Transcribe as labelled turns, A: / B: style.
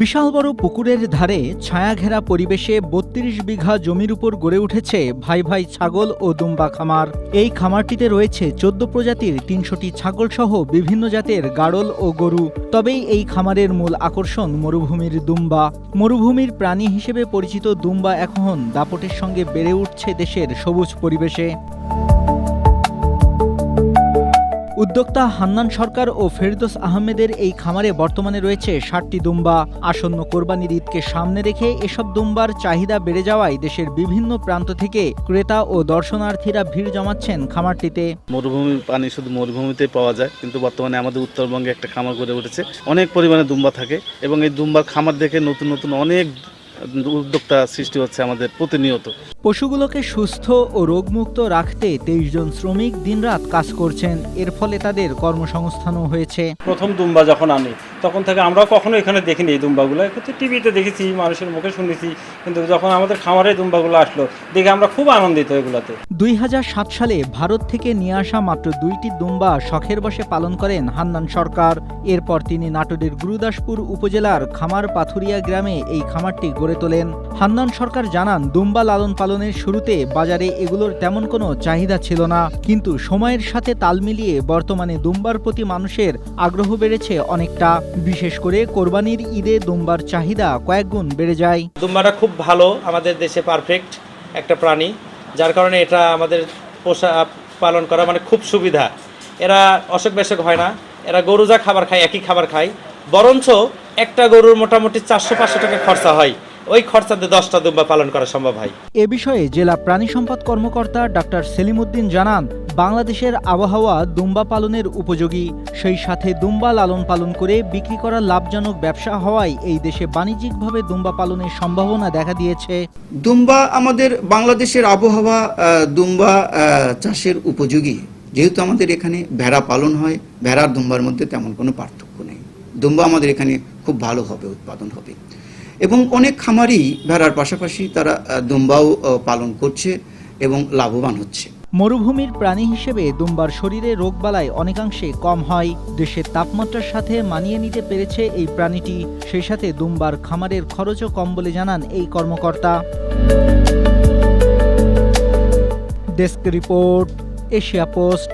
A: বিশাল বড় পুকুরের ধারে ছায়াঘেরা পরিবেশে ৩২ বিঘা জমির উপর গড়ে উঠেছে ভাই ভাই ছাগল ও দুম্বা খামার। এই খামারটিতে রয়েছে ১৪ প্রজাতির ৩০০টি ছাগল সহ বিভিন্ন জাতের গাড়ল ও গরু। তবেই এই খামারের মূল আকর্ষণ মরুভূমির দুম্বা। মরুভূমির প্রাণী হিসেবে পরিচিত দুম্বা এখন দাপটের সঙ্গে বেড়ে উঠছে দেশের সবুজ পরিবেশে। উদ্যোক্তা হান্নান সরকার ও ফেরদৌস আহমেদের এই খামারে বর্তমানে রয়েছে ৬০টি দুম্বা। আসন্ন কোরবানির ঈদকে সামনে রেখে এসব দুম্বার চাহিদা বেড়ে যাওয়ায় দেশের বিভিন্ন প্রান্ত থেকে ক্রেতা ও দর্শনার্থীরা ভিড় জমাচ্ছেন খামারটিতে।
B: মরুভূমির পানি শুধু মরুভূমিতে পাওয়া যায়, কিন্তু বর্তমানে আমাদের উত্তরবঙ্গে একটা খামার গড়ে উঠেছে। অনেক পরিমাণে দুম্বা থাকে এবং এই দুম্বার খামার দেখে নতুন নতুন অনেক উদ্যোক্তা সৃষ্টি হচ্ছে আমাদের প্রতিনিয়ত।
A: পশুগুলোকে সুস্থ ও রোগমুক্ত রাখতে ২৩ জন শ্রমিক দিনরাত কাজ করছেন। এর ফলে তাদের কর্মসংস্থানও হয়েছে।
C: প্রথম দুম্বা যখন আনি তখন থেকে আমরা কখনো এখানে দেখিনি এই দুম্বাগুলো, কিন্তু টিভিতে দেখেছি, মানুষের মুখে শুনেছি, কিন্তু যখন আমাদের খামারে দুম্বাগুলো আসলো দেখে আমরা খুব আনন্দিত এগুলাতে।
A: ২০০৭ সালে ভারত থেকে নিয়ে আসা মাত্র ২টি দুম্বা শখের বশে পালন করেন হান্নান সরকার। এরপর তিনি নাটোরের গুরুদাসপুর উপজেলার খামার পাথুরিয়া গ্রামে এই খামারটি গড়ে তোলেন। হান্নান সরকার জানান, দুম্বা লালন পালনের শুরুতে বাজারে এগুলোর তেমন কোনো চাহিদা ছিল না, কিন্তু সময়ের সাথে তাল মিলিয়ে বর্তমানে দুম্বার প্রতি মানুষের আগ্রহ বেড়েছে অনেকটা। বিশেষ করে কোরবানির ঈদে দুম্বার চাহিদা কয়েকগুণ বেড়ে যায়।
D: দুম্বাটা খুব ভালো, আমাদের দেশে পারফেক্ট একটা প্রাণী, যার কারণে এটা আমাদের পোষা পালন করা মানে খুব সুবিধা। এরা অসুখ বেশক হয় না, এরা গরু যা খাবার খায় একই খাবার খায়, বরঞ্চ একটা গরুর মোটামুটি ৪০০-৫০০ টাকা খরচা হয়, ওই খরচাতে 10টা দুম্বা পালন করা সম্ভব হয়।
A: এ বিষয়ে জেলা প্রাণী সম্পদ কর্মকর্তা ডাক্তার সেলিম উদ্দিন জানান, বাংলাদেশের আবহাওয়া দুম্বা পালনের উপযোগী, সেই সাথে দুম্বা লালন পালন করে বিক্রি করা লাভজনক ব্যবসা হওয়ায় এই দেশে বাণিজ্যিকভাবে দুম্বা পালনের সম্ভাবনা দেখা দিয়েছে।
E: দুম্বা আমাদের বাংলাদেশের আবহাওয়া দুম্বা চাষের উপযোগী, যেহেতু আমাদের এখানে ভেড়া পালন হয়, ভেড়ার দুম্বার মধ্যে তেমন কোনো পার্থক্য নেই। দুম্বা আমাদের এখানে খুব ভালোভাবে উৎপাদন হবে এবং অনেক খামারই ভেড়ার পাশাপাশি তারা দুম্বাও পালন করছে এবং লাভবান হচ্ছে।
A: মরুভূমির প্রাণী হিসেবে দুম্বার শরীরে রোগবালাই অনেকাংশে কম হয়। দেশের তাপমাত্রার সাথে মানিয়ে নিতে পেরেছে এই প্রাণীটি, সেই সাথে দুম্বার খামারের খরচও কম বলে জানান এই কর্মকর্তা। Desk report, Asia post.